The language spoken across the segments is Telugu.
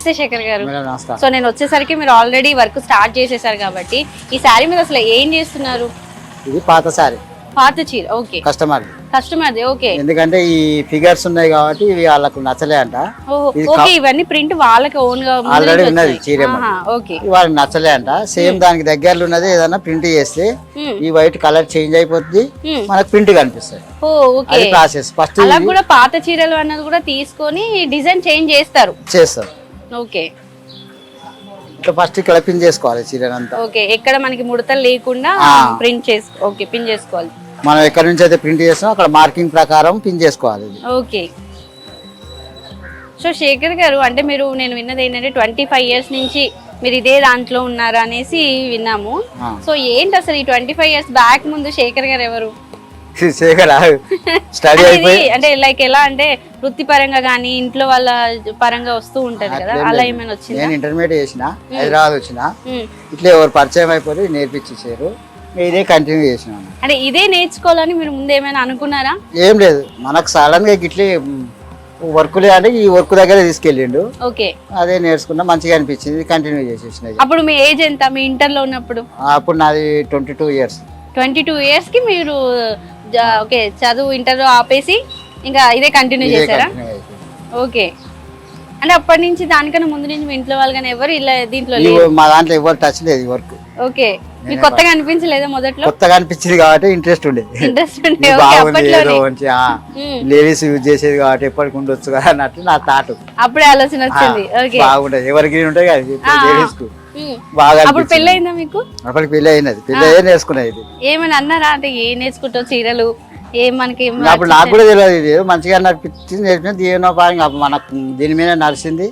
నమస్తే శేఖర్ గారు. నమస్కారం. సో నేను వచ్చేసరికి మీరు ఆల్రెడీ వర్క్ స్టార్ట్ చేసేసారు కాబట్టి ఈ శారీ మీద అసలు ఏం చేస్తున్నారు? ఇది పాత సారీ, పాత చీర. ఓకే, కస్టమర్ది. ఓకే, ఎందుకంటే ఈ ఫిగర్స్ ఉన్నాయి కాబట్టి ఇవి వాళ్ళకు నచ్చలే అంట. ఓకే, ఇవన్నీ ప్రింట్ వాళ్ళకి ఓన్ గా ఆల్రెడీ ఉన్నది చీర, ఓకే, వాళ్ళకి నచ్చలే అంట. సేమ్ దానికి దగ్గరలో ఉన్నది ఏదైనా ప్రింట్ చేస్తే ఈ వైట్ కలర్ చేంజ్ అయిపోతుంది, మనకు ప్రింట్ కనిపిస్తుంది. ఓకే, ప్రాసెస్ ఫస్ట్ అలా కూడా పాత చీరలు అన్నది కూడా తీసుకొని డిజైన్ చేంజ్ చేస్తారు. ఓకే, ఇట్లా ఫస్ట్ ఇక్కడ పిన్ చేసుకోవాలి చీరనంతా. ఓకే, ఎక్కడ మనకి ముడతలు లేకుండా ప్రింట్ చేసుకో. ఓకే, పిన్ చేసుకోవాలి. మనం ఎక్కడి నుంచి అయితే ప్రింట్ చేస్తామో అక్కడ మార్కింగ్ ప్రకారం పిన్ చేసుకోవాలి. ఓకే, సో శేఖర్ గారు, అంటే మీరు నేను విన్నది ఏంటంటే 25 years నుంచి మీరు ఇదే దాంట్లో ఉన్నారు అనేసి విన్నాము. సో ఏంటి అసలు ఈ 25 years బ్యాక్ ముందు శేఖర్ గారు ఎవరు? స్టడీ అయిపోయి అంటే లైక్ ఎలా అంటే వృత్తిపరంగా గానీ ఇంట్లో వాళ్ళ పరంగా వస్తూ ఉంటది కదా, అలా ఏమైనా వచ్చింది? నేను ఇంటర్మీడియట్ చేసిన, హైదరాబాద్ వచ్చిన, ఇట్లా ఎవరు పరిచయం అయిపోయి నేర్పించేసారు, ఇదే కంటిన్యూ చేసినాను. అంటే ఇదే నేర్చుకోవాలని మీరు ముందు ఏమైనా అనుకున్నారా? ఏం లేదు, మనకు సడన్ గా ఇట్లే వర్క్ అంటే ఈ వర్క్ దగ్గర తీసుకెళ్ళిండు. ఓకే, అదే నేర్చుకున్నా, మంచిగా అనిపించింది, కంటిన్యూ చేసేసిన. అప్పుడు మీ ఏజ్ ఎంత? మీ ఇంటర్ లో ఉన్నప్పుడు? అప్పుడు నాది 22 years. 22 years కి మీరు ఓకే చదువు ఇంటర్ ఆపేసి ఇంకా ఇదే కంటిన్యూ చేశారా? ఓకే, అంటే అప్పటి నుంచి దానికన్నా ముందు నుంచి మీ ఇంట్లో వాళ్ళు కానీ ఎవరు ఇలా దీంట్లో మా దాంట్లో ఎవరు టచ్ లేదు వర్క్. ఓకే, మీకు కొత్తగా అనిపించలేదా మొదట్లో? కొత్తగా అనిపించింది కాబట్టి ఇంట్రెస్ట్ ఉండేది. లేడీస్ యూజ్ చేసేది కాబట్టి ఎప్పటికి ఉండొచ్చు కదా అన్నట్టు నా థాట్. అప్పుడే ఆలోచన వచ్చింది. బాగుంటది, ఎవరికి ఉంటాయి కదా లేడీస్ కు. బాగా అప్పుడు పెళ్లి అయిందా మీకు? అప్పటికి పెళ్లి అయినది, పెళ్లి అయ్యే నేర్చుకునేది. ఏమని అన్నారా అంటే ఏం నేర్చుకుంటావు చీరలు ఏం మనకి? అప్పుడు నాకు కూడా తెలియదు, ఇది మంచిగా నడిపించింది, నేర్పించింది. దీనిలో భాగంగా మనకు దీని మీద నడిచింది,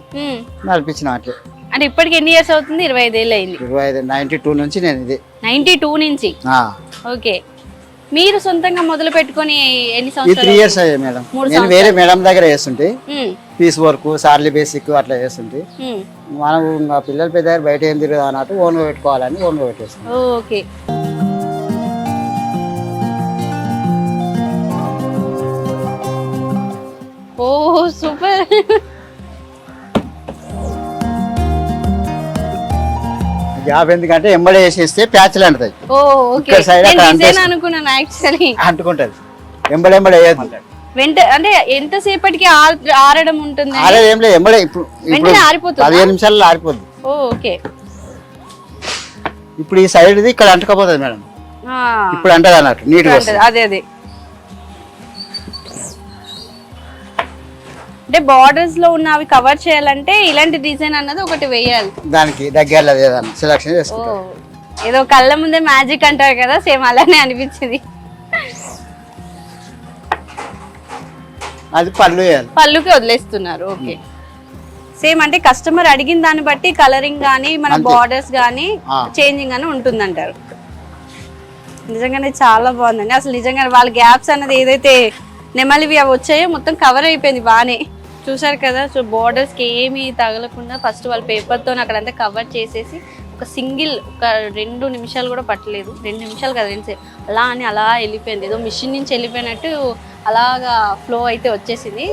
నడిపించిన అట్లే. అంటే ఇప్పటికి ఎన్ని ఇయర్స్ అవుతుంది? 25 ఏళ్ళు అయింది. 25, 92 నుంచి నేను ఇది. 92 నుంచి. ఓకే, మీరు సొంతంగా మొదలు పెట్టుకొని ఎన్ని సంవత్సరాలు? 3 years అయ్యాయి మేడం. నేను వేరే మేడం దగ్గర చేస్తుంటే పీస్ వర్క్, సార్లీ బేసిక్ అట్లా చేస్తుంటే, మనం ఇంకా పిల్లల పెద్ద బయట ఏం తిరగదు అన్నట్టు ఓన్ గా పెట్టుకోవాలని ఓన్ గా పెట్టేస్తాం. ఓకే, ఓ సూపర్. జాబ్ ఎందుకంటే ఎంబడే వేసేస్తే ప్యాచ్లు అంటది, అంటుకుంటది. ఎంబడే వేయదు వెంట అంటే ఎంతసేపటికి ఆరడం ఉంటుంది? ఏం లేదు, ఎంబడే ఇప్పుడు 15 నిమిషాల్లో ఆరిపోద్ది. ఓకే, ఇప్పుడు ఈ సైడ్ ఇక్కడ అంటుకపోతుంది మేడం, ఇప్పుడు అంటది అన్నట్టు నీట్ గా. అదే అదే, అంటే బార్డర్స్ లో ఉన్న అవి కవర్ చేయాలంటే ఇలాంటి డిజైన్ అన్నది ఒకటి వేయాలి, దానికి దగ్గరలో ఏదైనా సెలక్షన్ చేసుకుంటాం. ఏదో కళ్ళ ముందే మ్యాజిక్ అంటారు కదా, సేమ్ అలానే అనిపించింది. అది పళ్ళుకి వదిలేస్తున్నారు. ఓకే, సేమ్ అంటే కస్టమర్ అడిగిన దాన్ని బట్టి కలరింగ్ గానీ మన బార్డర్స్ గానీ చేంజింగ్ గానీ ఉంటుందంటారు. నిజంగానే చాలా బాగుందండి. అసలు నిజంగా వాళ్ళ గ్యాప్స్ అన్నది ఏదైతే నెమలివి అవి వచ్చాయో మొత్తం కవర్ అయిపోయింది బాగానే. చూసారు కదా, సో బోర్డర్స్కి ఏమీ తగలకుండా ఫస్ట్ వాళ్ళ పేపర్తో అక్కడంతా కవర్ చేసేసి ఒక 2 నిమిషాలు కూడా పట్టలేదు. 2 నిమిషాలు కదా, 2 అలా అని అలా వెళ్ళిపోయింది. ఏదో మిషన్ నుంచి వెళ్ళిపోయినట్టు అలాగా ఫ్లో అయితే వచ్చేసింది.